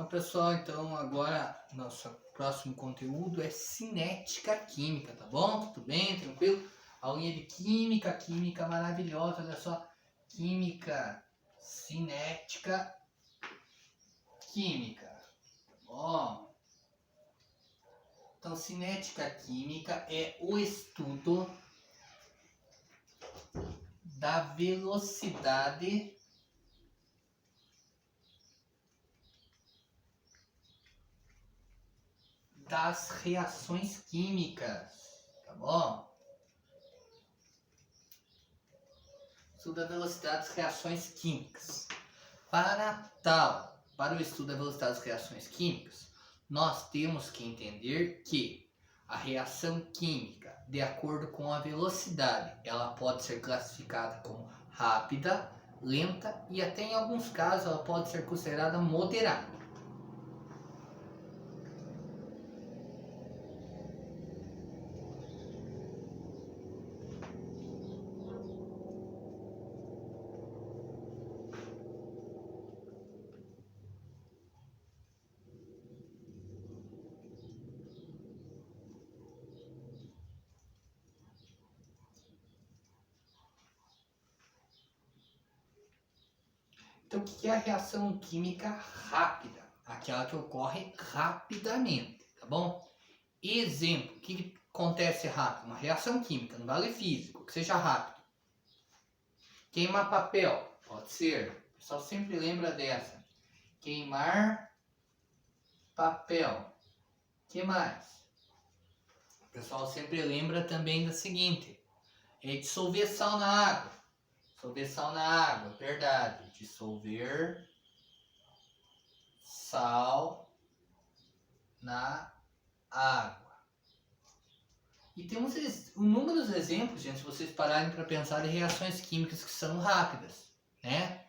Então, pessoal, agora nosso próximo conteúdo é cinética química, tá bom? Tudo bem? Tranquilo? Aulinha de química maravilhosa, olha só. Química, cinética química, tá bom? Então, cinética química é o estudo da velocidade das reações químicas, tá bom? Estudo da velocidade das reações químicas. Para o estudo da velocidade das reações químicas, nós temos que entender que a reação química, de acordo com a velocidade, ela pode ser classificada como rápida, lenta e até em alguns casos ela pode ser considerada moderada. Então, o que é a reação química rápida? Aquela que ocorre rapidamente, tá bom? Exemplo, o que acontece rápido? Uma reação química, não vale físico, que seja rápido. Queimar papel, pode ser. O pessoal sempre lembra dessa. Queimar papel. O que mais? O pessoal sempre lembra também da seguinte. É dissolver sal na água. Dissolver sal na água, verdade. Dissolver sal na água. E temos inúmeros exemplos, gente, se vocês pararem para pensar de reações químicas que são rápidas, né?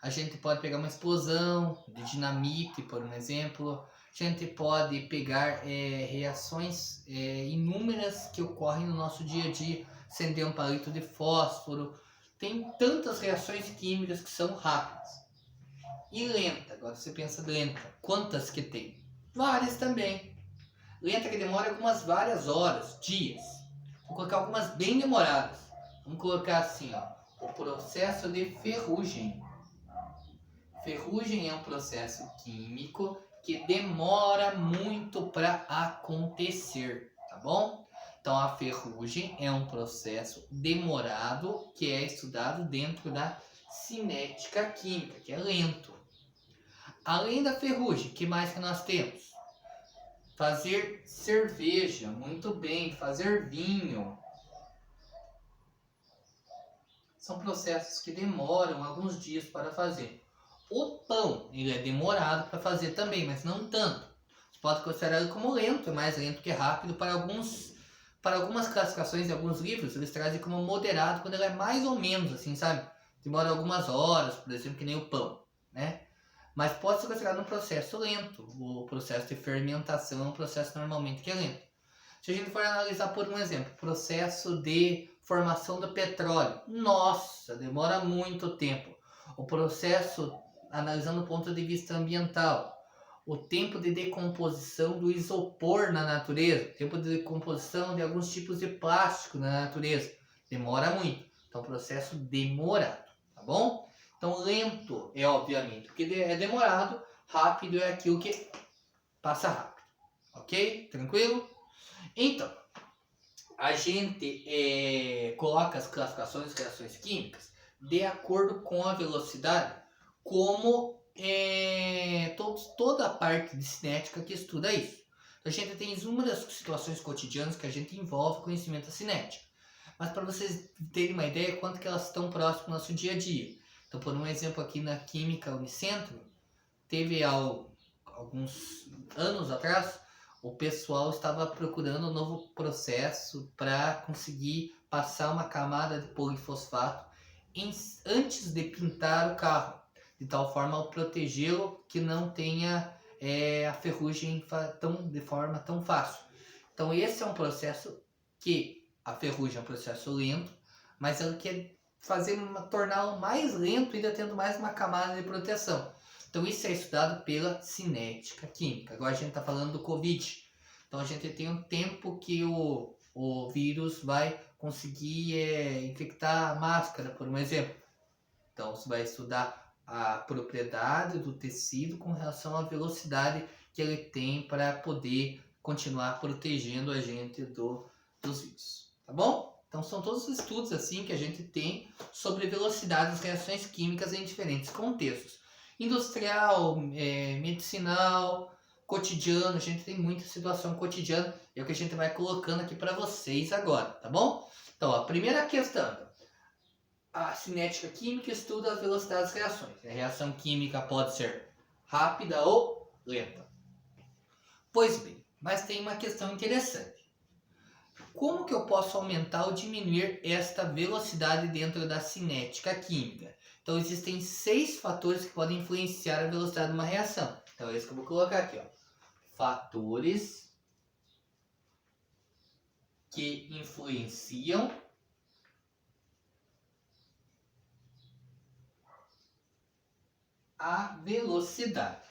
A gente pode pegar uma explosão de dinamite, por um exemplo. A gente pode pegar reações inúmeras que ocorrem no nosso dia a dia. Acender um palito de fósforo. Tem tantas reações químicas que são rápidas. E lenta, agora você pensa lenta. Quantas que tem? Várias também. Lenta que demora várias horas, dias. Vou colocar algumas bem demoradas. Vamos colocar assim, ó. O processo de ferrugem. Ferrugem é um processo químico que demora muito para acontecer, tá bom? Então a ferrugem é um processo demorado que é estudado dentro da cinética química, que é lento. Além da ferrugem, o que mais que nós temos? Fazer cerveja, muito bem, fazer vinho. São processos que demoram alguns dias para fazer. O pão, ele é demorado para fazer também, mas não tanto. Você pode considerar ele como lento, é mais lento que rápido. Para algumas classificações de alguns livros, eles trazem como moderado, quando ele é mais ou menos assim, sabe? Demora algumas horas, por exemplo, que nem o pão, né? Mas pode ser considerado um processo lento. O processo de fermentação é um processo normalmente que é lento. Se a gente for analisar por um exemplo, processo de formação do petróleo, nossa, demora muito tempo. O processo, analisando do ponto de vista ambiental, o tempo de decomposição do isopor na natureza, o tempo de decomposição de alguns tipos de plástico na natureza, demora muito. Então, processo demorado, tá bom? Então, lento é obviamente porque é demorado, rápido é aquilo que passa rápido, ok? Tranquilo? Então, a gente coloca as classificações de reações químicas de acordo com a velocidade, como toda a parte de cinética que estuda isso. A gente tem inúmeras situações cotidianas que a gente envolve conhecimento da cinética. Mas para vocês terem uma ideia, quanto que elas estão próximas do nosso dia a dia. Então, por um exemplo, aqui na Química Unicentro, teve alguns anos atrás, o pessoal estava procurando um novo processo para conseguir passar uma camada de polifosfato antes de pintar o carro, de tal forma ao protegê-lo que não tenha a ferrugem de forma tão fácil. Então esse é um processo que a ferrugem é um processo lento, mas ela quer torná-lo mais lento, ainda tendo mais uma camada de proteção. Então isso é estudado pela cinética química. Agora a gente está falando do Covid. Então a gente tem um tempo que o vírus vai conseguir infectar a máscara, por um exemplo. Então você vai estudar a propriedade do tecido com relação à velocidade que ele tem para poder continuar protegendo a gente dos vírus. Tá bom? Então são todos os estudos assim que a gente tem sobre velocidade das reações químicas em diferentes contextos. Industrial, medicinal, cotidiano, a gente tem muita situação cotidiana, é o que a gente vai colocando aqui para vocês agora, tá bom? Então, a primeira questão, a cinética química estuda a velocidade das reações. A reação química pode ser rápida ou lenta. Pois bem, mas tem uma questão interessante. Como que eu posso aumentar ou diminuir esta velocidade dentro da cinética química? Então existem 6 fatores que podem influenciar a velocidade de uma reação. Então é isso que eu vou colocar aqui, ó. Fatores que influenciam a velocidade.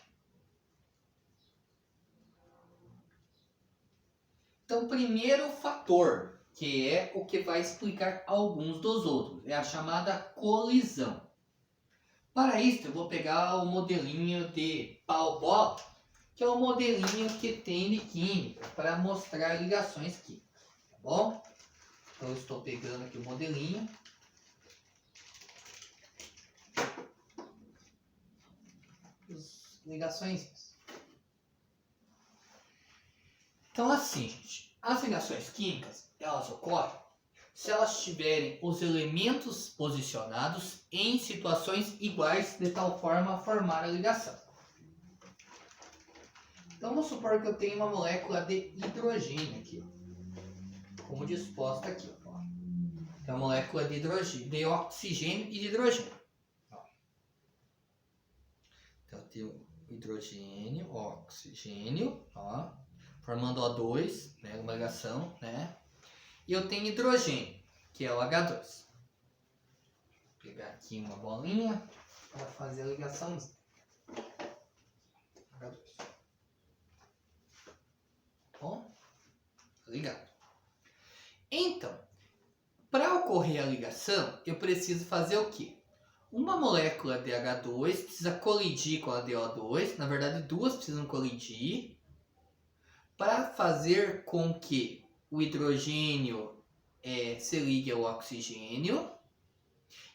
Então, primeiro fator, que é o que vai explicar alguns dos outros, é a chamada colisão. Para isso, eu vou pegar o modelinho de pau-bola, que é o modelinho que tem de química, para mostrar ligações químicas, tá bom? Então, eu estou pegando aqui o modelinho. Ligações. Então, assim, gente, as ligações químicas, elas ocorrem se elas tiverem os elementos posicionados em situações iguais, de tal forma a formar a ligação. Então, vamos supor que eu tenho uma molécula de hidrogênio aqui, ó, como disposta aqui, ó. É uma molécula de hidrogênio, de oxigênio e de hidrogênio. Ó. Então, eu tenho hidrogênio, oxigênio, ó, formando O2, né, uma ligação, né? E eu tenho hidrogênio, que é o H2. Vou pegar aqui uma bolinha para fazer a ligação. H2. Bom, ligado. Então, para ocorrer a ligação, eu preciso fazer o quê? Uma molécula de H2 precisa colidir com a de O2, na verdade duas precisam colidir, para fazer com que o hidrogênio se ligue ao oxigênio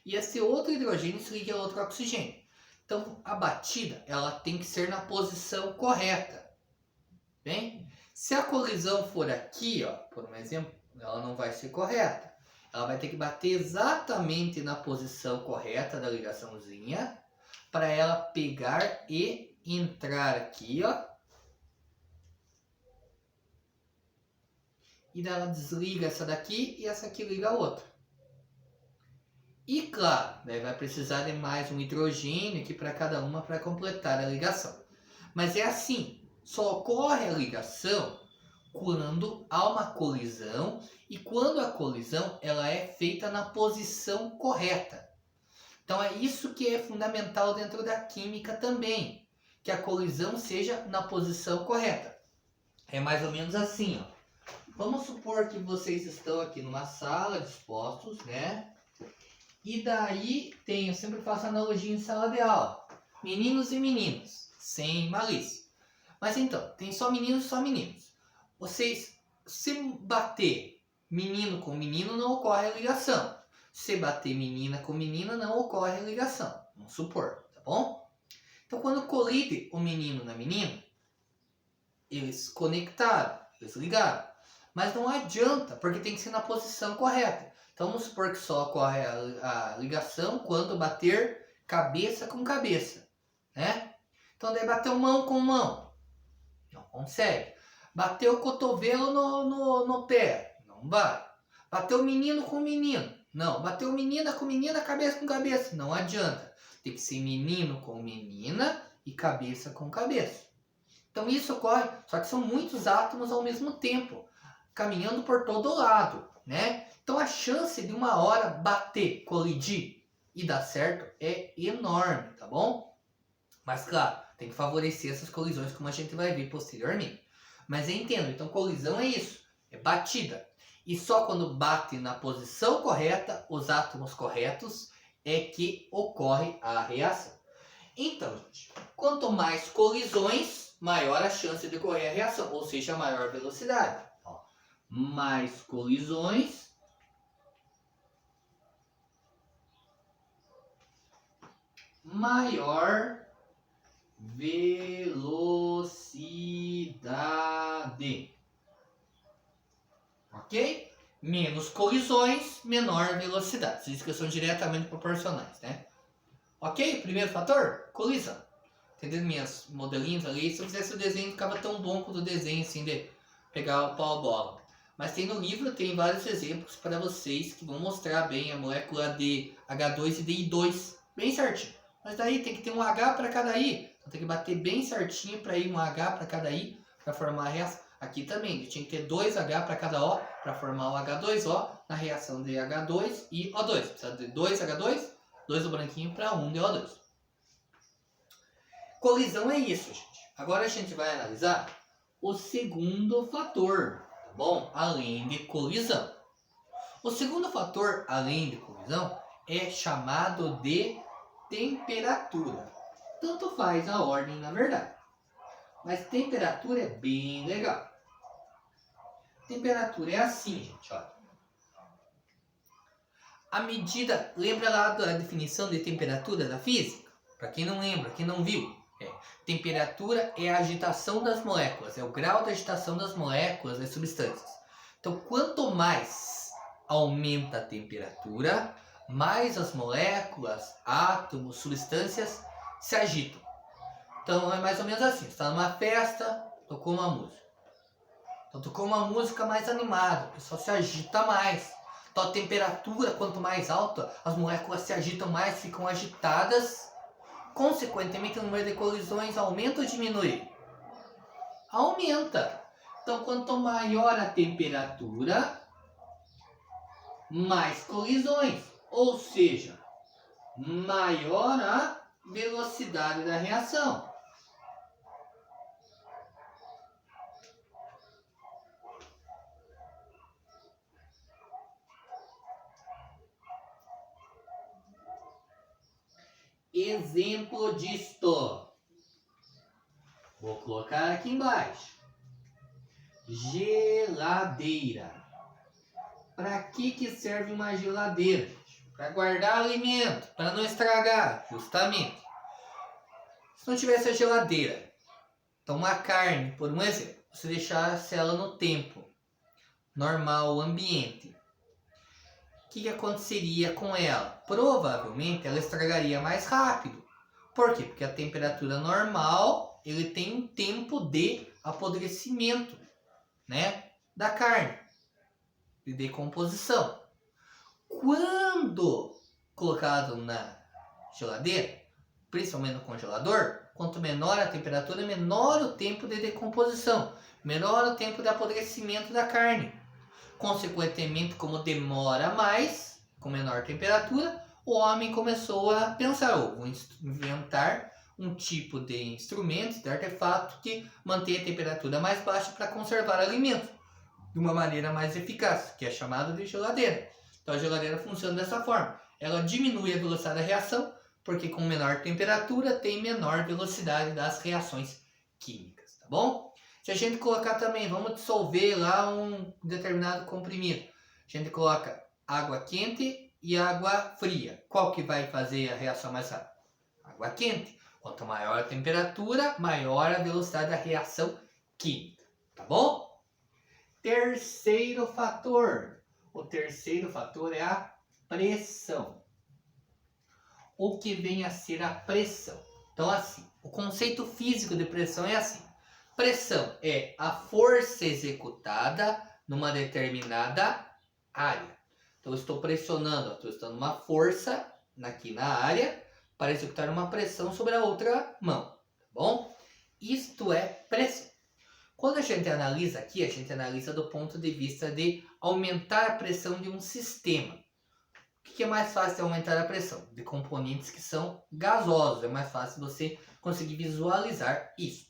e esse outro hidrogênio se ligue ao outro oxigênio. Então a batida ela tem que ser na posição correta. Bem, se a colisão for aqui, ó, por um exemplo, ela não vai ser correta. Ela vai ter que bater exatamente na posição correta da ligaçãozinha para ela pegar e entrar aqui, ó. E daí ela desliga essa daqui e essa aqui liga a outra. E claro, daí vai precisar de mais um hidrogênio aqui para cada uma para completar a ligação. Mas é assim, só ocorre a ligação quando há uma colisão e quando a colisão ela é feita na posição correta. Então é isso que é fundamental dentro da química também, que a colisão seja na posição correta. É mais ou menos assim, ó. Vamos supor que vocês estão aqui numa sala dispostos, né? E daí eu sempre faço analogia em sala de aula. Meninos e meninas, sem malícia. Mas então, tem só meninos e só meninos. Vocês, se bater menino com menino, não ocorre a ligação. Se bater menina com menina, não ocorre a ligação. Vamos supor, tá bom? Então, quando colide o menino na menina, eles conectaram, eles ligaram. Mas não adianta, porque tem que ser na posição correta. Então vamos supor que só ocorre a ligação quando bater cabeça com cabeça, né? Então daí bateu mão com mão, não consegue. Bateu o cotovelo no pé, não vai. Bateu menino com menino, não. Bateu menina com menina, cabeça com cabeça, não adianta. Tem que ser menino com menina e cabeça com cabeça. Então isso ocorre, só que são muitos átomos ao mesmo tempo, caminhando por todo lado, né? Então a chance de uma hora bater, colidir e dar certo é enorme, tá bom? Mas claro, tem que favorecer essas colisões, como a gente vai ver posteriormente. Mas entendo, então colisão é isso, é batida. E só quando bate na posição correta, os átomos corretos, é que ocorre a reação. Então, gente, quanto mais colisões, maior a chance de ocorrer a reação, ou seja, maior velocidade. Ó, mais colisões, maior velocidade. Ok? Menos colisões, menor velocidade. Essas que são diretamente proporcionais, né? Ok? Primeiro fator, colisão. Entendendo minhas modelinhos ali? Se eu fizesse o desenho, não ficava tão bom quanto o desenho, assim, de pegar o pau a bola. Mas tem no livro, tem vários exemplos para vocês que vão mostrar bem a molécula de H2 e de I2, bem certinho. Mas daí tem que ter um H para cada I. Então tem que bater bem certinho para ir um H para cada I para formar a reação. Aqui também, tinha que ter 2H para cada O para formar o H2O na reação de H2 e O2. Precisa de 2H2, 2 do branquinho para 1 de O2. Colisão é isso, gente. Agora a gente vai analisar o segundo fator, tá bom? Além de colisão. O segundo fator, além de colisão, é chamado de temperatura. Tanto faz a ordem, na verdade. Mas temperatura é bem legal. Temperatura é assim, gente, olha. A medida, lembra lá da definição de temperatura da física? Para quem não lembra, quem não viu. Temperatura é a agitação das moléculas, é o grau de agitação das moléculas, das substâncias. Então, quanto mais aumenta a temperatura, mais as moléculas, átomos, substâncias se agitam. Então, é mais ou menos assim. Você está numa festa, tocou uma música. Então, tocou uma música mais animada, o pessoal se agita mais. Então, a temperatura, quanto mais alta, as moléculas se agitam mais, ficam agitadas. Consequentemente, o número de colisões aumenta ou diminui? Aumenta. Então, quanto maior a temperatura, mais colisões. Ou seja, maior a velocidade da reação. Exemplo disto. Vou colocar aqui embaixo. Geladeira. Para que serve uma geladeira? Para guardar alimento, para não estragar, justamente. Se não tivesse a geladeira, então uma carne, por um exemplo, você deixasse ela no tempo normal, ambiente, o que aconteceria com ela? Provavelmente ela estragaria mais rápido. Por quê? Porque a temperatura normal, ele tem um tempo de apodrecimento, né, da carne, de decomposição. Quando colocado na geladeira, principalmente no congelador, quanto menor a temperatura, menor o tempo de decomposição, menor o tempo de apodrecimento da carne. Consequentemente, como demora mais, com menor temperatura, o homem começou a pensar, vou inventar um tipo de instrumento, de artefato que mantém a temperatura mais baixa para conservar alimento de uma maneira mais eficaz, que é chamado de geladeira. Então a geladeira funciona dessa forma. Ela diminui a velocidade da reação, porque com menor temperatura tem menor velocidade das reações químicas, tá bom? Se a gente colocar também, vamos dissolver lá um determinado comprimido. A gente coloca água quente e água fria. Qual que vai fazer a reação mais rápida? Água quente. Quanto maior a temperatura, maior a velocidade da reação química, tá bom? Terceiro fator. O terceiro fator é a pressão. O que vem a ser a pressão? Então, assim, o conceito físico de pressão é assim. Pressão é a força executada numa determinada área. Então, eu estou pressionando, estou dando uma força aqui na área para executar uma pressão sobre a outra mão, tá bom? Isto é pressão. Quando a gente analisa aqui, a gente analisa do ponto de vista de aumentar a pressão de um sistema. O que é mais fácil de aumentar a pressão? De componentes que são gasosos. É mais fácil você conseguir visualizar isso.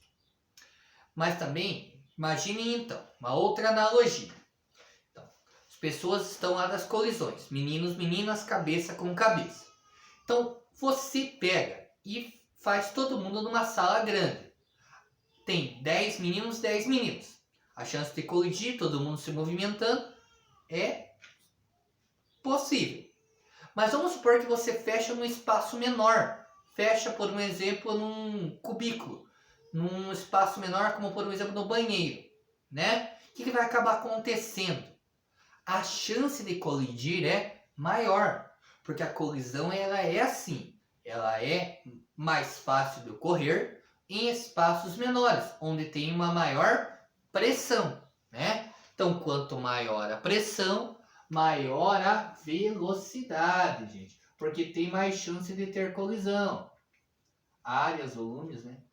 Mas também, imagine então, uma outra analogia. Então, as pessoas estão lá das colisões, meninos, meninas, cabeça com cabeça. Então, você pega e faz todo mundo numa sala grande. Tem 10 meninos, 10 meninos. A chance de colidir, todo mundo se movimentando, é possível. Mas vamos supor que você fecha num espaço menor. Fecha, por um exemplo, num cubículo. Num espaço menor, como por exemplo no banheiro. Né? O que vai acabar acontecendo? A chance de colidir é maior. Porque a colisão ela é assim. Ela é mais fácil de ocorrer em espaços menores, onde tem uma maior pressão. Né? Então, quanto maior a pressão, maior a velocidade, gente. Porque tem mais chance de ter colisão. Áreas, volumes, né?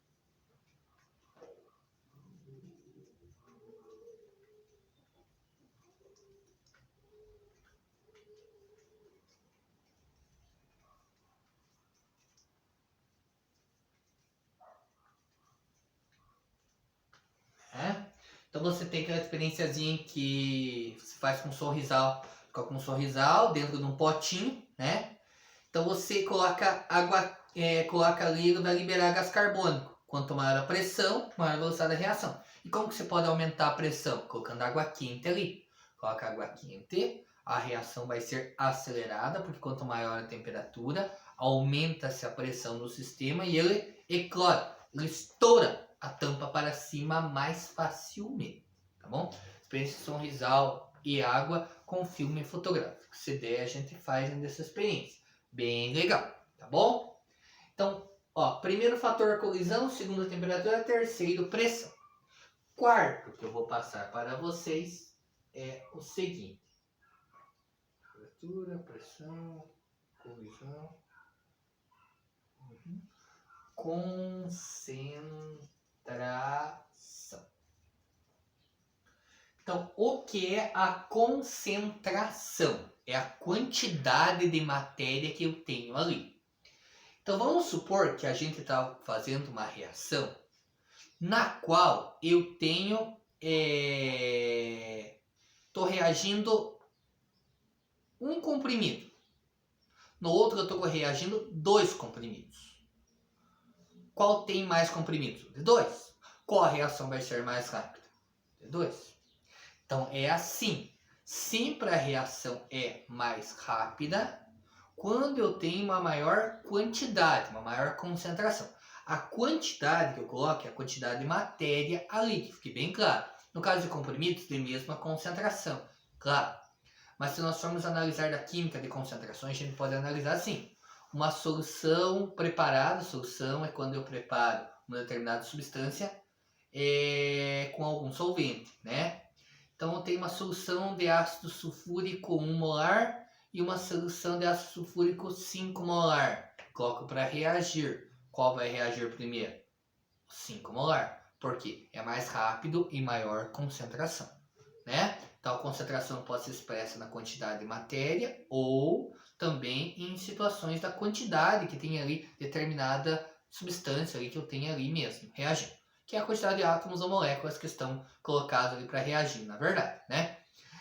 Então você tem aquela experiênciazinha que você faz com um sorrisal, coloca um sorrisal dentro de um potinho, né? Então você coloca água, coloca ali e vai liberar gás carbônico. Quanto maior a pressão, maior a velocidade da reação. E como que você pode aumentar a pressão? Colocando água quente ali. Coloca água quente, a reação vai ser acelerada, porque quanto maior a temperatura, aumenta-se a pressão do sistema e ele eclode, ele estoura a tampa para cima mais facilmente, tá bom? Experiência de sorrisal e água com filme fotográfico. Se der, a gente faz dessa experiência. Bem legal, tá bom? Então, ó, primeiro fator colisão, segundo temperatura, terceiro pressão. Quarto que eu vou passar para vocês é o seguinte. Temperatura, pressão, colisão. Concentração. Então, o que é a concentração? É a quantidade de matéria que eu tenho ali. Então, vamos supor que a gente está fazendo uma reação na qual eu tenho... Estou reagindo um comprimido. No outro eu estou reagindo 2 comprimidos. Qual tem mais comprimidos? De 2. Qual a reação vai ser mais rápida? De 2. Então é assim. Sempre a reação é mais rápida quando eu tenho uma maior quantidade, uma maior concentração. A quantidade que eu coloco é a quantidade de matéria ali, que fique bem claro. No caso de comprimidos, tem mesmo a concentração, claro. Mas se nós formos analisar da química de concentrações, a gente pode analisar assim. Uma solução preparada, solução é quando eu preparo uma determinada substância com algum solvente, né? Então eu tenho uma solução de ácido sulfúrico 1 molar e uma solução de ácido sulfúrico 5 molar. Coloco para reagir. Qual vai reagir primeiro? 5 molar. Por quê? É mais rápido e maior concentração, né? Então a concentração pode ser expressa na quantidade de matéria ou também em situações da quantidade que tem ali determinada substância ali que eu tenho ali mesmo, reagindo. Que é a quantidade de átomos ou moléculas que estão colocados ali para reagir, na verdade, né?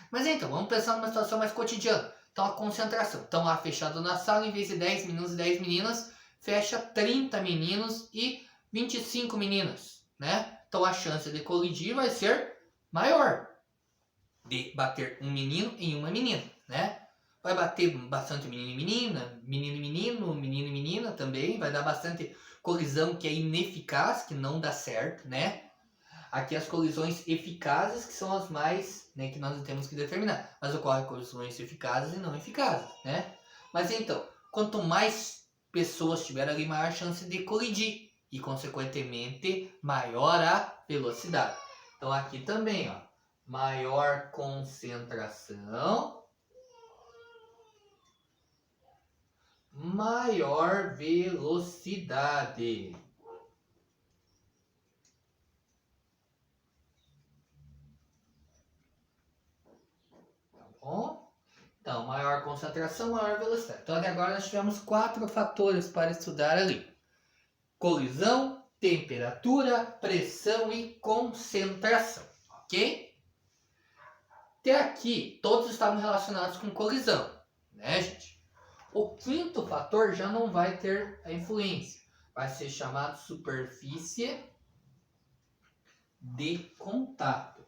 Mas então, vamos pensar numa situação mais cotidiana. Então a concentração, estão lá fechado na sala, em vez de 10 meninos e 10 meninas, fecha 30 meninos e 25 meninas, né? Então a chance de colidir vai ser maior, de bater um menino em uma menina, né? Vai bater bastante menino e menina, menino e menino, menino e menina também, vai dar bastante colisão que é ineficaz, que não dá certo, né? Aqui as colisões eficazes que são as mais, né, que nós temos que determinar. Mas ocorrem colisões eficazes e não eficazes, né? Mas então, quanto mais pessoas tiver ali, maior a chance de colidir e, consequentemente, maior a velocidade. Então aqui também, ó, maior concentração, maior velocidade. Tá bom? Então, maior concentração, maior velocidade. Então, até agora nós tivemos 4 fatores para estudar ali. Colisão, temperatura, pressão e concentração, ok? Até aqui, todos estavam relacionados com colisão, né, gente? O quinto fator já não vai ter a influência. Vai ser chamado superfície de contato.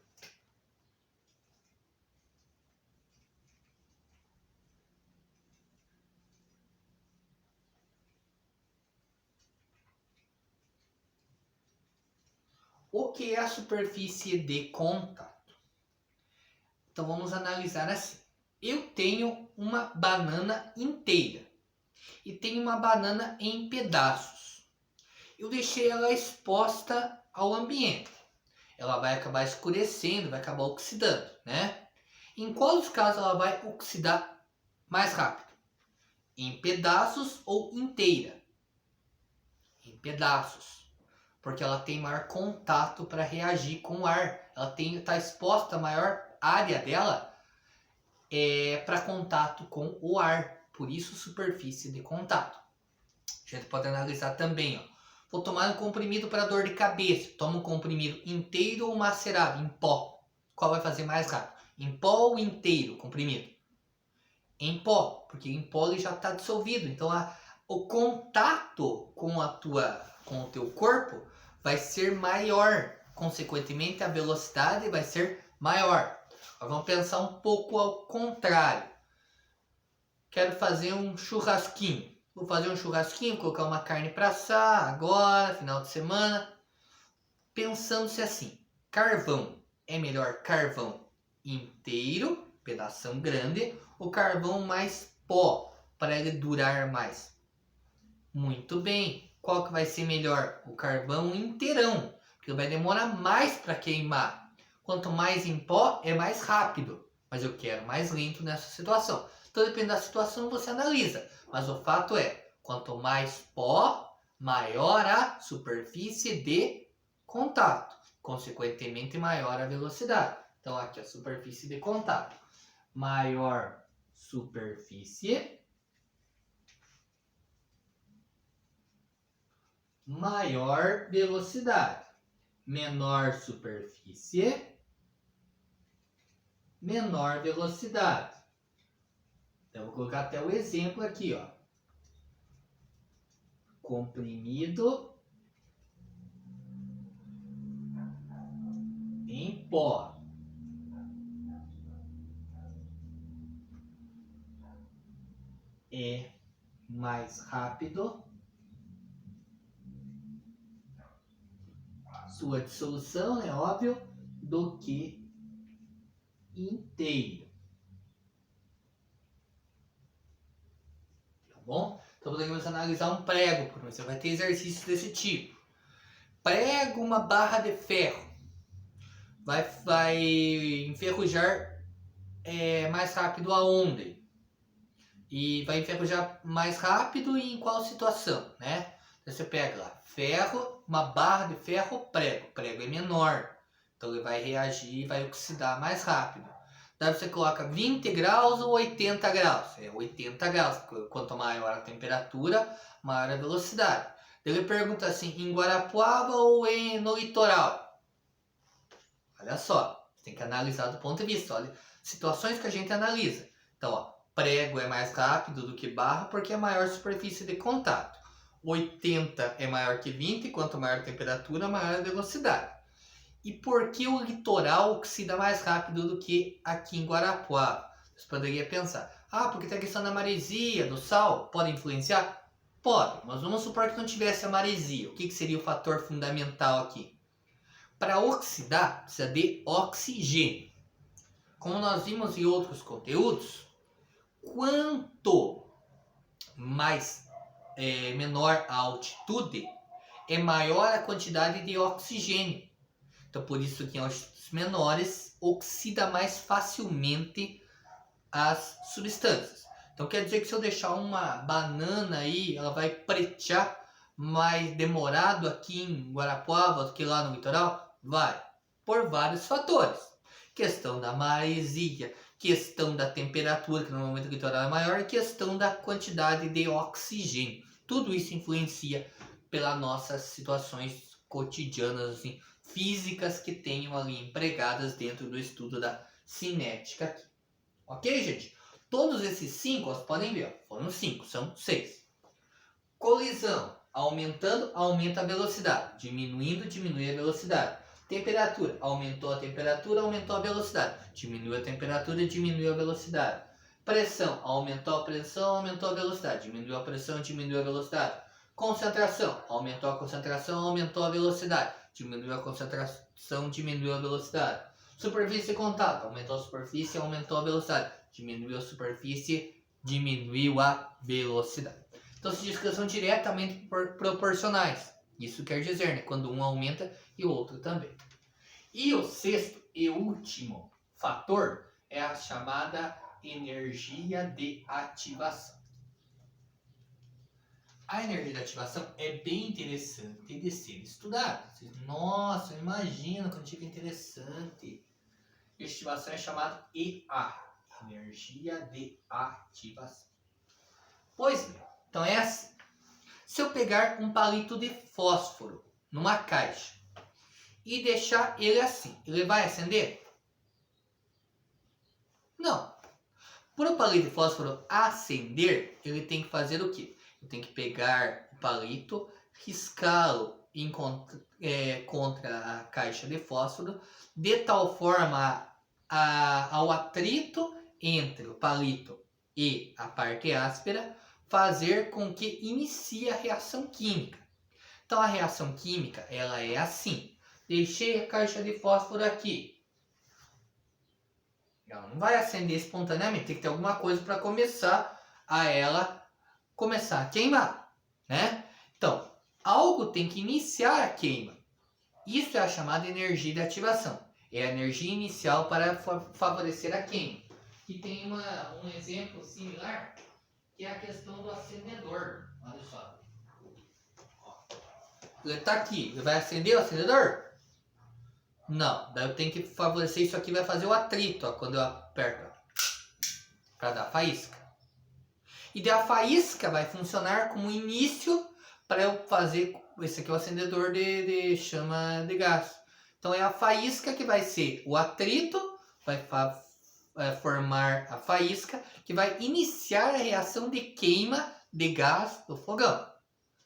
O que é a superfície de contato? Então vamos analisar assim. Eu tenho uma banana inteira e tenho uma banana em pedaços. Eu deixei ela exposta ao ambiente. Ela vai acabar escurecendo, vai acabar oxidando, né? Em qual dos casos ela vai oxidar mais rápido? Em pedaços ou inteira? Em pedaços. Porque ela tem maior contato para reagir com o ar. Ela está exposta, a maior área dela para contato com o ar. Por isso, superfície de contato. A gente pode analisar também. Ó. Vou tomar um comprimido para dor de cabeça. Toma um comprimido inteiro ou macerado, em pó. Qual vai fazer mais rápido? Em pó ou inteiro comprimido? Em pó, porque em pó ele já está dissolvido. Então, o contato com o teu corpo vai ser maior. Consequentemente, a velocidade vai ser maior. Agora vamos pensar um pouco ao contrário. Quero fazer um churrasquinho. Vou fazer um churrasquinho, colocar uma carne para assar agora, final de semana. Pensando-se assim, carvão. É melhor carvão inteiro, pedação grande, ou carvão mais pó, para ele durar mais? Muito bem. Qual que vai ser melhor? O carvão inteirão, porque vai demorar mais para queimar. Quanto mais em pó, é mais rápido. Mas eu quero mais lento nessa situação. Então, depende da situação, você analisa. Mas o fato é, quanto mais pó, maior a superfície de contato. Consequentemente, maior a velocidade. Então, aqui a superfície de contato. Maior superfície, maior velocidade. Menor superfície, menor velocidade. Então, vou colocar até o exemplo aqui, ó. Comprimido em pó. É mais rápido sua dissolução, é óbvio, do que inteiro. Tá bom? Então podemos analisar um prego, porque você vai ter exercícios desse tipo. Prego uma barra de ferro. Vai enferrujar mais rápido aonde? E vai enferrujar mais rápido e em qual situação, né? Então você pega lá, ferro, uma barra de ferro, prego. O prego é menor, então ele vai reagir e vai oxidar mais rápido. Daí você coloca 20 graus ou 80 graus. É 80 graus, quanto maior a temperatura, maior a velocidade. Ele pergunta assim, em Guarapuava ou no litoral? Olha só, você tem que analisar do ponto de vista, olha, situações que a gente analisa. Então, ó, prego é mais rápido do que barra porque é maior superfície de contato. 80 é maior que 20, quanto maior a temperatura, maior a velocidade. E por que o litoral oxida mais rápido do que aqui em Guarapuava? Você poderia pensar, porque tem a questão da maresia, do sal, pode influenciar? Pode, mas vamos supor que não tivesse a maresia. O que seria o fator fundamental aqui? Para oxidar, precisa de oxigênio. Como nós vimos em outros conteúdos, quanto menor a altitude, é maior a quantidade de oxigênio. Então, por isso que em altitudes menores, oxida mais facilmente as substâncias. Então, quer dizer que se eu deixar uma banana aí, ela vai pretear mais demorado aqui em Guarapuava do que lá no litoral? Vai, por vários fatores. Questão da maresia, questão da temperatura, que normalmente o litoral é maior, e questão da quantidade de oxigênio. Tudo isso influencia pelas nossas situações cotidianas, assim, físicas que tenham ali empregadas dentro do estudo da cinética aqui. Ok, gente? Todos esses 5, vocês podem ver, ó, foram 5, são 6. Colisão, aumentando, aumenta a velocidade. Diminuindo, diminui a velocidade. Temperatura, aumentou a temperatura, aumentou a velocidade. Diminuiu a temperatura, diminuiu a velocidade. Pressão, aumentou a pressão, aumentou a velocidade. Diminuiu a pressão, diminuiu a velocidade. Concentração, aumentou a concentração, aumentou a velocidade. Diminuiu a concentração, diminuiu a velocidade. Superfície de contato, aumentou a superfície, aumentou a velocidade. Diminuiu a superfície, diminuiu a velocidade. Então, se diz que são diretamente proporcionais. Isso quer dizer, né, quando um aumenta e o outro também. E o sexto e último fator é a chamada energia de ativação. A energia de ativação é bem interessante de ser estudada. Nossa, imagina quando fica interessante. A ativação é chamada EA, energia de ativação. Pois bem, então é assim. Se eu pegar um palito de fósforo numa caixa e deixar ele assim, ele vai acender? Não. Para o palito de fósforo acender, ele tem que fazer o quê? Ele tem que pegar o palito, riscá-lo contra a caixa de fósforo, de tal forma ao atrito entre o palito e a parte áspera, fazer com que inicie a reação química. Então a reação química, ela é assim. Deixei a caixa de fósforo aqui. Ela não vai acender espontaneamente, tem que ter alguma coisa para começar a queimar, né? Então, algo tem que iniciar a queima. Isso é a chamada energia de ativação. É a energia inicial para favorecer a queima. E tem um exemplo similar, que é a questão do acendedor. Olha só. Ele está aqui. Ele vai acender o acendedor? Não. Daí eu tenho que favorecer isso aqui. Vai fazer o atrito, ó, quando eu aperto. Para dar faísca. E daí a faísca vai funcionar como início para eu fazer... Esse aqui é o acendedor de chama de gás. Então é a faísca que vai ser o atrito. Vai formar a faísca, que vai iniciar a reação de queima de gás do fogão.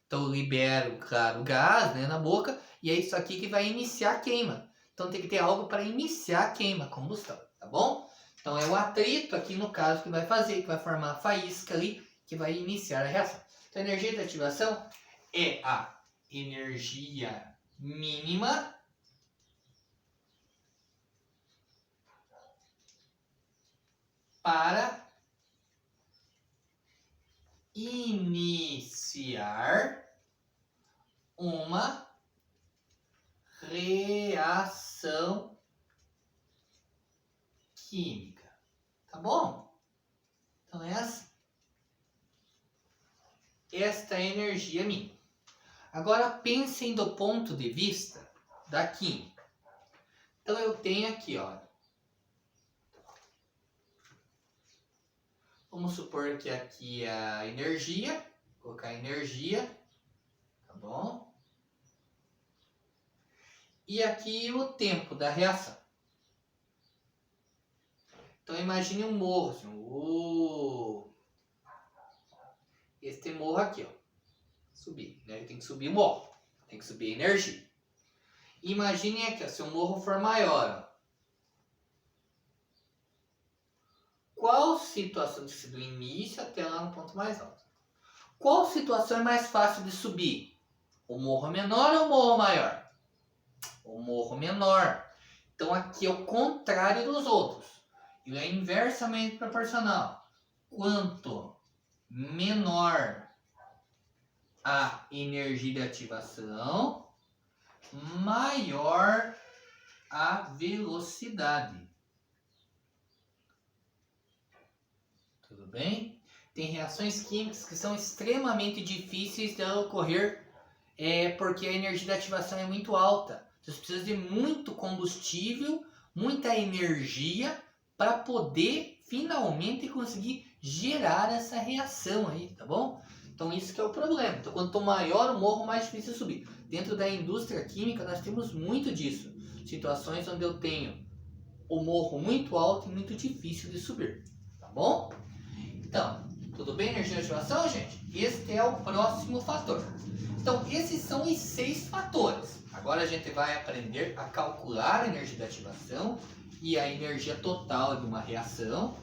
Então eu libero, claro, o gás, né, na boca, e é isso aqui que vai iniciar a queima. Então tem que ter algo para iniciar a queima, a combustão, tá bom? Então é o atrito aqui no caso que vai formar a faísca ali, que vai iniciar a reação. Então a energia de ativação é a energia mínima para iniciar uma reação química. Tá bom? Então esta é a energia mínima. Agora pensem do ponto de vista da química. Então eu tenho aqui, ó. Vamos supor que aqui é a energia. Vou colocar energia. Tá bom? E aqui o tempo da reação. Então imagine um morro. Assim, este morro aqui, ó. Subir. Né? Tem que subir o morro. Tem que subir a energia. Imagine aqui, ó, se o morro for maior, ó. Qual situação do início até lá no ponto mais alto? Qual situação é mais fácil de subir? O morro menor ou o morro maior? O morro menor. Então aqui é o contrário dos outros. Ele é inversamente proporcional. Quanto menor a energia de ativação, maior a velocidade. Tudo bem? Tem reações químicas que são extremamente difíceis de ocorrer porque a energia de ativação é muito alta. Você precisa de muito combustível, muita energia para poder finalmente conseguir gerar essa reação aí, tá bom? Então Então isso que é o problema. Então quanto maior o morro, mais difícil subir. Dentro da indústria química nós temos muito disso. Situações onde eu tenho o morro muito alto e muito difícil de subir. Tá bom? Então, tudo bem energia de ativação, gente? Este é o próximo fator. Então esses são os 6 fatores. Agora a gente vai aprender a calcular a energia de ativação e a energia total de uma reação.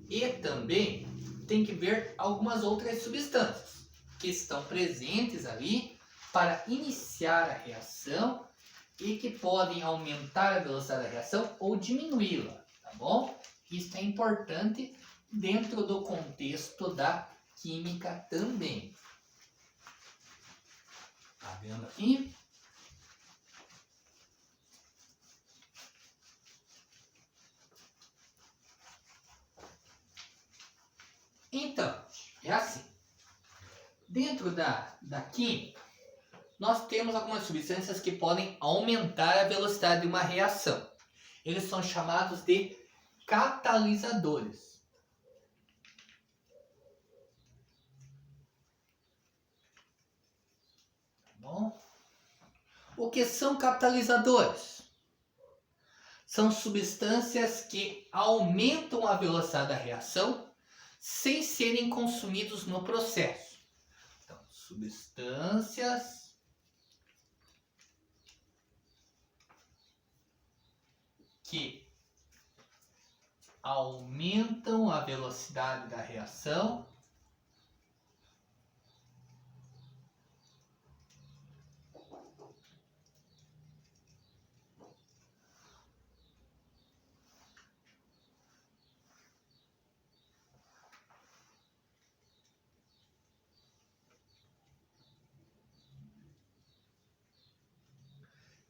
E também tem que ver algumas outras substâncias que estão presentes ali para iniciar a reação e que podem aumentar a velocidade da reação ou diminuí-la, tá bom? Isso é importante dentro do contexto da química também. Tá vendo aqui? Então, é assim. Dentro da química, nós temos algumas substâncias que podem aumentar a velocidade de uma reação. Eles são chamados de catalisadores. Tá bom? O que são catalisadores? São substâncias que aumentam a velocidade da reação sem serem consumidos no processo. Então, substâncias que aumentam a velocidade da reação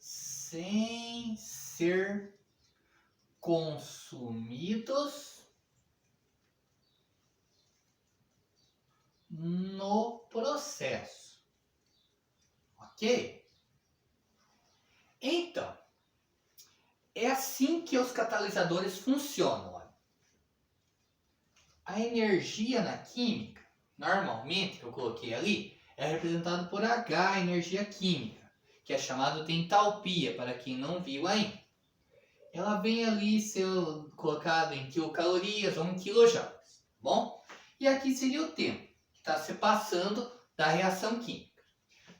sem ser consumidos no processo. Ok? Então, é assim que os catalisadores funcionam. Olha. A energia na química, normalmente, que eu coloquei ali, é representada por H, energia química, que é chamado de entalpia, para quem não viu ainda. Ela vem ali ser colocada em quilocalorias ou em quilojoules, bom? E aqui seria o tempo que está se passando da reação química.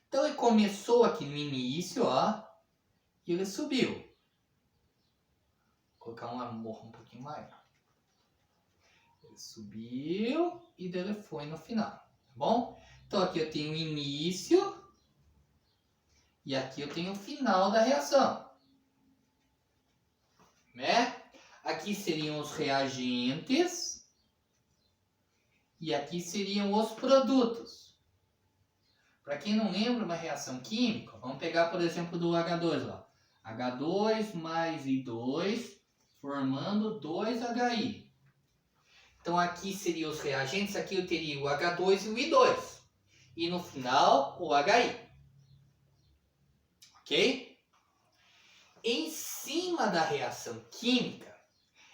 Então ele começou aqui no início, ó, e ele subiu. Vou colocar uma morra um pouquinho maior. Ele subiu e ele foi no final, tá bom? Então aqui eu tenho o início e aqui eu tenho o final da reação. Né? Aqui seriam os reagentes e aqui seriam os produtos. Para quem não lembra uma reação química, vamos pegar por exemplo do H2 lá. H2 mais I2 formando 2HI. Então aqui seriam os reagentes, aqui eu teria o H2 e o I2. E no final o HI. Ok? Em cima da reação química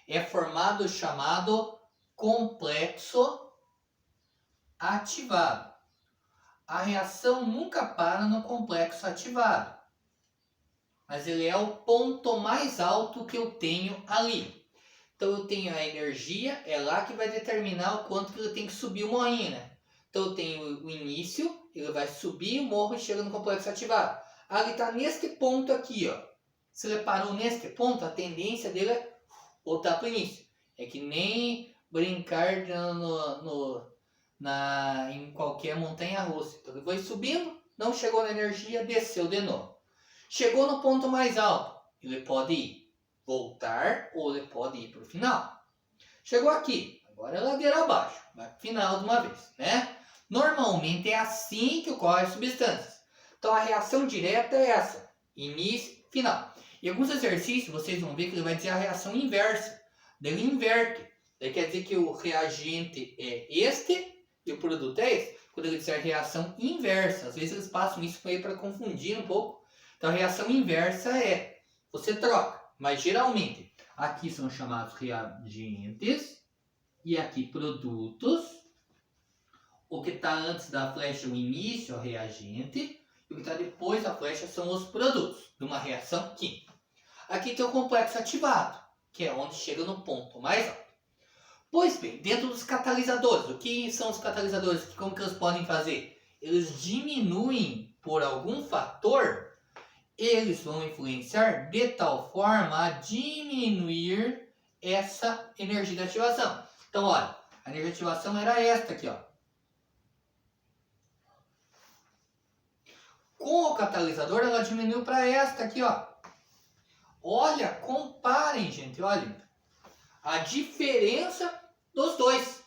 é formado o chamado complexo ativado. A reação nunca para no complexo ativado, mas ele é o ponto mais alto que eu tenho ali. Então eu tenho a energia, é lá que vai determinar o quanto que ele tem que subir o morrinho, né? Então eu tenho o início, ele vai subir o morro e chega no complexo ativado. Ah, ele está neste ponto aqui, ó. Se ele parou neste ponto, a tendência dele é voltar para o início. É que nem brincar em qualquer montanha russa. Então ele foi subindo, não chegou na energia, desceu de novo. Chegou no ponto mais alto, ele pode voltar ou ele pode ir para o final. Chegou aqui, agora é ladeira abaixo, vai para o final de uma vez, né? Normalmente é assim que ocorre as substâncias. Então a reação direta é essa, início, final. Em alguns exercícios vocês vão ver que ele vai dizer a reação inversa. Daí ele inverte. Daí quer dizer que o reagente é este e o produto é esse. Quando ele disser reação inversa, às vezes eles passam isso para confundir um pouco. Então a reação inversa é, você troca, mas geralmente aqui são chamados reagentes e aqui produtos. O que está antes da flecha é o início, o reagente, e o que está depois da flecha são os produtos de uma reação química. Aqui tem o complexo ativado, que é onde chega no ponto mais alto. Pois bem, dentro dos catalisadores, o que são os catalisadores? Como que eles podem fazer? Eles diminuem por algum fator, eles vão influenciar de tal forma a diminuir essa energia de ativação. Então, olha, a energia de ativação era esta aqui, ó. Com o catalisador, ela diminuiu para esta aqui, ó. Olha, comparem, gente, olhem. A diferença dos dois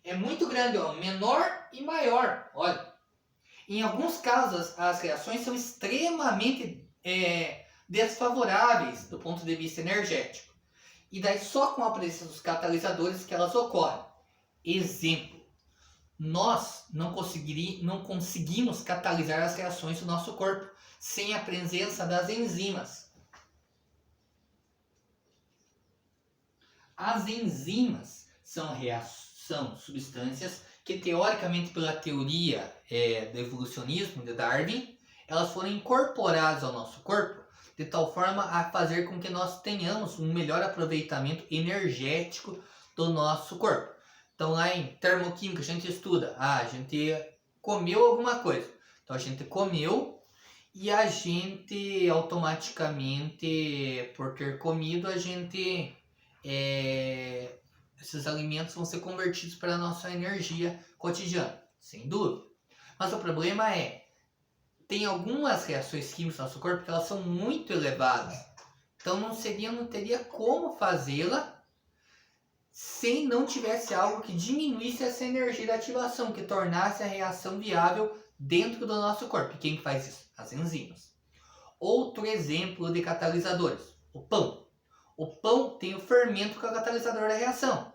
é muito grande, ó, menor e maior, olha. Em alguns casos, as reações são extremamente desfavoráveis do ponto de vista energético. E daí só com a presença dos catalisadores que elas ocorrem. Exemplo, nós não conseguimos catalisar as reações do nosso corpo sem a presença das enzimas. As enzimas são substâncias que, teoricamente, pela teoria do evolucionismo de Darwin, elas foram incorporadas ao nosso corpo de tal forma a fazer com que nós tenhamos um melhor aproveitamento energético do nosso corpo. Então, lá em termoquímica, a gente estuda, a gente comeu alguma coisa. Então, a gente comeu e a gente automaticamente, por ter comido, a gente... esses alimentos vão ser convertidos para a nossa energia cotidiana, sem dúvida. Mas o problema tem algumas reações químicas no nosso corpo que elas são muito elevadas. Então não teria como fazê-la se não tivesse algo que diminuísse essa energia de ativação, que tornasse a reação viável dentro do nosso corpo. E quem faz isso? As enzimas. Outro exemplo de catalisadores, o pão. O pão tem o fermento que é o catalisador da reação.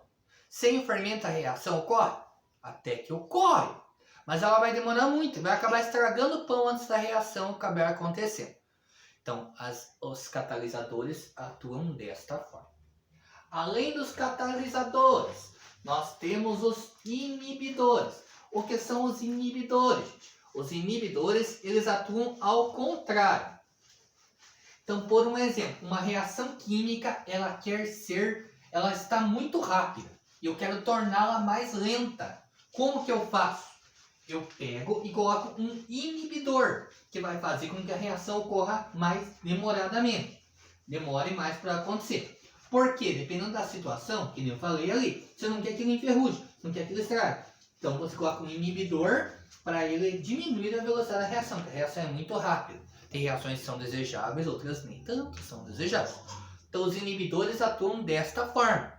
Sem o fermento a reação ocorre? Até que ocorre. Mas ela vai demorar muito, vai acabar estragando o pão antes da reação acabar acontecendo. Então, os catalisadores atuam desta forma. Além dos catalisadores, nós temos os inibidores. O que são os inibidores? Os inibidores, eles atuam ao contrário. Então, por um exemplo, uma reação química, ela está muito rápida e eu quero torná-la mais lenta. Como que eu faço? Eu pego e coloco um inibidor, que vai fazer com que a reação ocorra mais demoradamente. Demore mais para acontecer. Por quê? Dependendo da situação, que nem eu falei ali, você não quer que ele enferruje, você não quer que ele estrague. Então você coloca um inibidor para ele diminuir a velocidade da reação, porque a reação é muito rápida. Tem reações que são desejáveis, outras nem tanto são desejáveis. Então os inibidores atuam desta forma.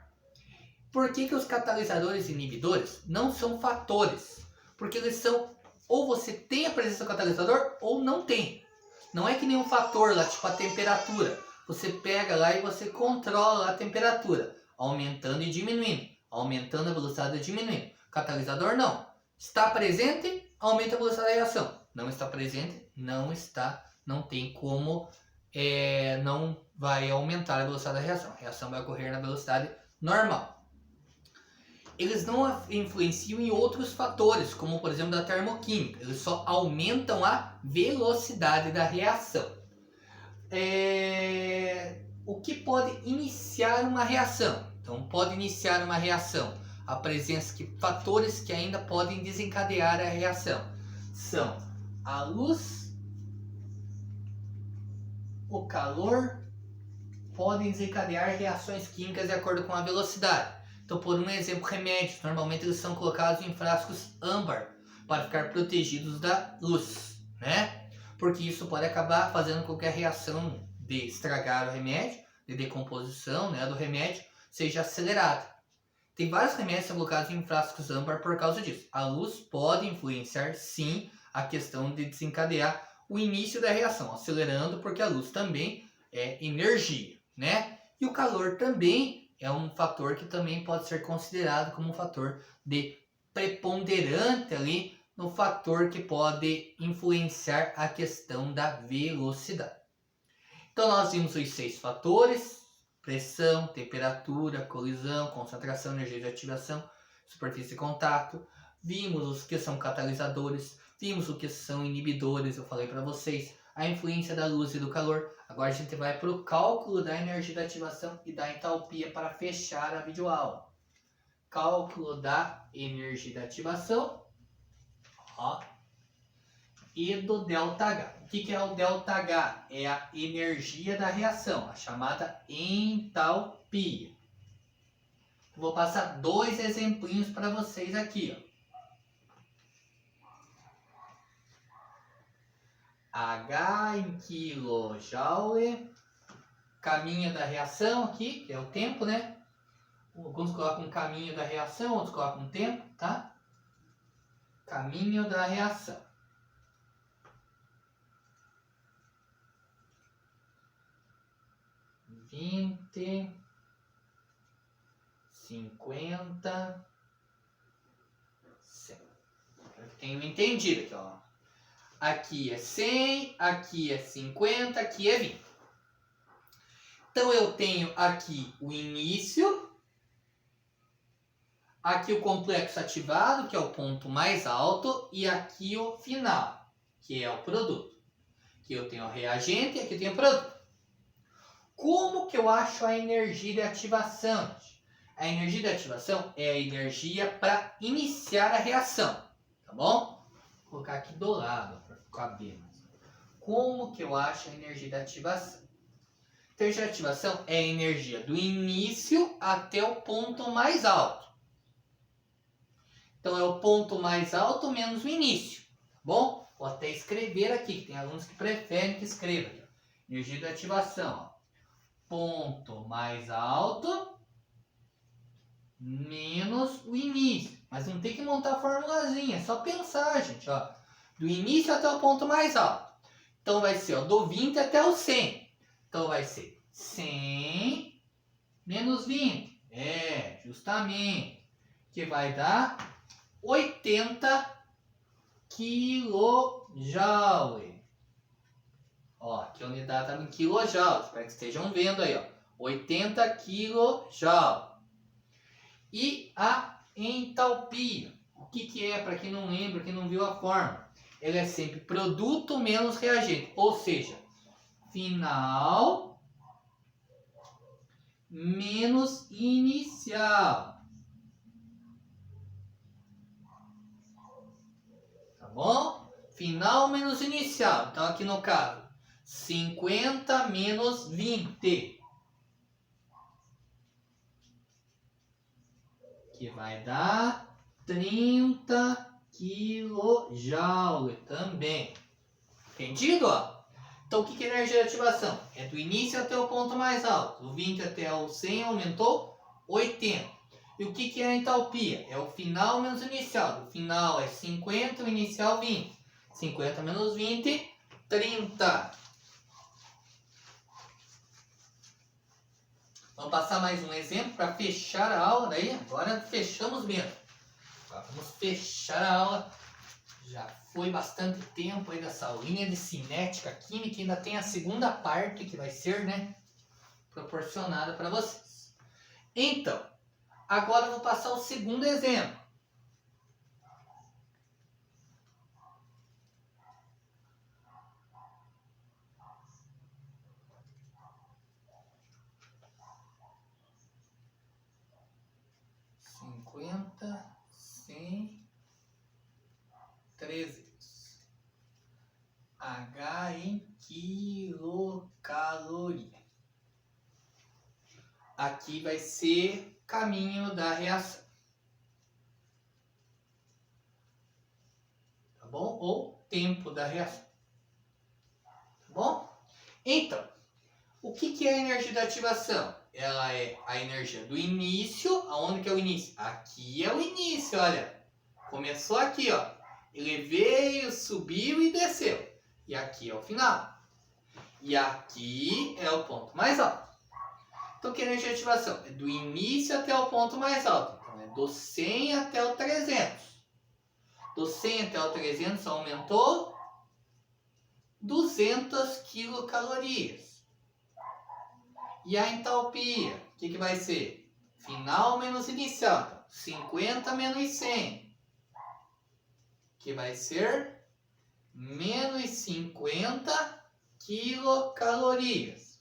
Por que os catalisadores inibidores não são fatores? Porque eles são, ou você tem a presença do catalisador, ou não tem. Não é que nem um fator lá, tipo a temperatura. Você pega lá e você controla a temperatura, aumentando e diminuindo. Aumentando a velocidade e diminuindo. Catalisador não. Está presente, aumenta a velocidade da reação. Não está presente, não tem como, não vai aumentar a velocidade da reação. A reação vai ocorrer na velocidade normal. Eles não influenciam em outros fatores, como por exemplo da termoquímica. Eles só aumentam a velocidade da reação. O que pode iniciar uma reação? Então, pode iniciar uma reação a presença de fatores que ainda podem desencadear a reação. São a luz, o calor, podem desencadear reações químicas de acordo com a velocidade. Então, por um exemplo, remédios. Normalmente eles são colocados em frascos âmbar para ficar protegidos da luz, né? Porque isso pode acabar fazendo com que a reação de estragar o remédio, de decomposição, né, do remédio, seja acelerada. Tem vários remédios que são colocados em frascos âmbar por causa disso. A luz pode influenciar, sim, a questão de desencadear o início da reação, acelerando, porque a luz também é energia, né? E o calor também é um fator que também pode ser considerado como um fator de preponderante ali no fator que pode influenciar a questão da velocidade. Então nós vimos os 6 fatores: pressão, temperatura, colisão, concentração, energia de ativação, superfície de contato. vimos os que são catalisadores, vimos o que são inibidores, eu falei para vocês, a influência da luz e do calor. Agora a gente vai para o cálculo da energia da ativação e da entalpia para fechar a videoaula. Cálculo da energia da ativação, ó, e do ΔH. O que é o ΔH? É a energia da reação, a chamada entalpia. Vou passar 2 exemplinhos para vocês aqui, ó. H em kJ, caminho da reação aqui, que é o tempo, né? Alguns colocam caminho da reação, outros colocam tempo, tá? Caminho da reação. Vinte, 50, 100. Tenho entendido aqui, ó. Aqui é 100, aqui é 50, aqui é 20. Então eu tenho aqui o início, aqui o complexo ativado, que é o ponto mais alto, e aqui o final, que é o produto. Aqui eu tenho o reagente e aqui eu tenho o produto. Como que eu acho a energia de ativação? A energia de ativação é a energia para iniciar a reação, tá bom? Vou colocar aqui do lado para ficar bem. Como que eu acho a energia da ativação? A energia de ativação é a energia do início até o ponto mais alto. Então é o ponto mais alto menos o início, tá bom? Vou até escrever aqui, que tem alunos que preferem que escreva. Energia de ativação, ó. Ponto mais alto menos o início. Mas não tem que montar a formulazinha, é só pensar, gente, ó. Do início até o ponto mais alto. Então vai ser, ó, do 20 até o 100. Então vai ser 100 menos 20. É, justamente. Que vai dar 80 kJ. Ó, aqui a unidade está em kJ. Espero que estejam vendo aí, ó. 80 kJ. E a entalpia. O que é, para quem não lembra, quem não viu a fórmula? Ela é sempre produto menos reagente. Ou seja, final menos inicial. Tá bom? Final menos inicial. Então aqui no caso, 50 menos 20. Que vai dar 30 kJ também. Entendido? Ó? Então o que é energia de ativação? É do início até o ponto mais alto. Do 20 até o 100 aumentou 80. E o que é a entalpia? É o final menos o inicial. O final é 50, o inicial 20. 50 menos 20, 30. Vamos passar mais um exemplo para fechar a aula. Daí agora fechamos mesmo. Agora vamos fechar a aula. Já foi bastante tempo aí dessa aulinha de cinética química. Ainda tem a segunda parte que vai ser, né, proporcionada para vocês. Então, agora eu vou passar o segundo exemplo. Sem 13. H em quilocaloria. Aqui vai ser caminho da reação. Tá bom? Ou tempo da reação. Tá bom? Então, o que é a energia da ativação? Ela é a energia do início. Aonde que é o início? Aqui é o início, olha. Começou aqui, ó. Ele veio, subiu e desceu. E aqui é o final. E aqui é o ponto mais alto. Então, o que é a energia de ativação? É do início até o ponto mais alto. Então, é do 100 até o 300. Do 100 até o 300 aumentou 200 quilocalorias. E a entalpia? O que vai ser? Final menos inicial. Então, 50 menos 100. que vai ser menos 50 quilocalorias.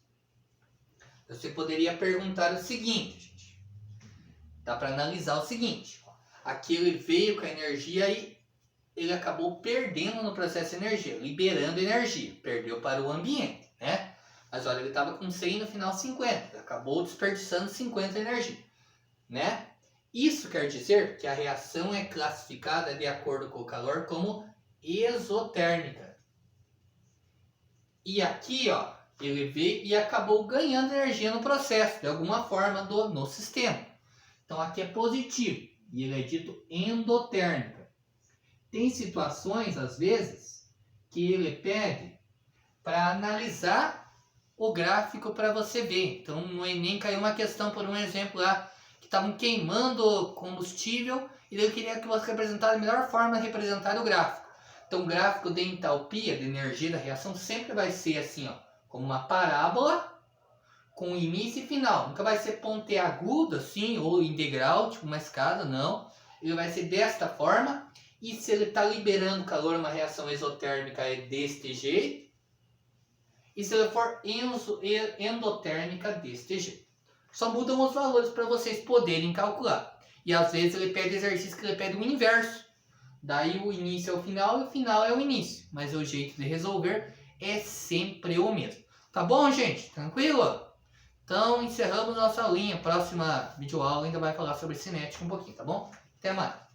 Você poderia perguntar o seguinte, gente. Dá para analisar o seguinte. Aqui ele veio com a energia e ele acabou perdendo no processo de energia, liberando energia. Perdeu para o ambiente, né? Mas olha, ele estava com 100 no final 50. Ele acabou desperdiçando 50 de energia, né? Isso quer dizer que a reação é classificada de acordo com o calor como exotérmica. E aqui, ó, ele veio e acabou ganhando energia no processo, de alguma forma no sistema. Então aqui é positivo e ele é dito endotérmica. Tem situações, às vezes, que ele pede para analisar o gráfico para você ver. Então no Enem caiu uma questão, por um exemplo lá, que estavam queimando combustível e ele queria que você representasse a melhor forma de representar o gráfico. Então o gráfico de entalpia, de energia da reação, sempre vai ser assim, ó, como uma parábola com início e final. Nunca vai ser pontiagudo assim, ou integral, tipo uma escada, não. Ele vai ser desta forma. E se ele está liberando calor, uma reação exotérmica é deste jeito. E se ele for endotérmica, deste jeito. Só mudam os valores para vocês poderem calcular. E às vezes ele pede exercício que ele pede o inverso. Daí o início é o final e o final é o início. Mas o jeito de resolver é sempre o mesmo. Tá bom, gente? Tranquilo? Então encerramos nossa aulinha. Próxima videoaula ainda vai falar sobre cinética um pouquinho, tá bom? Até mais!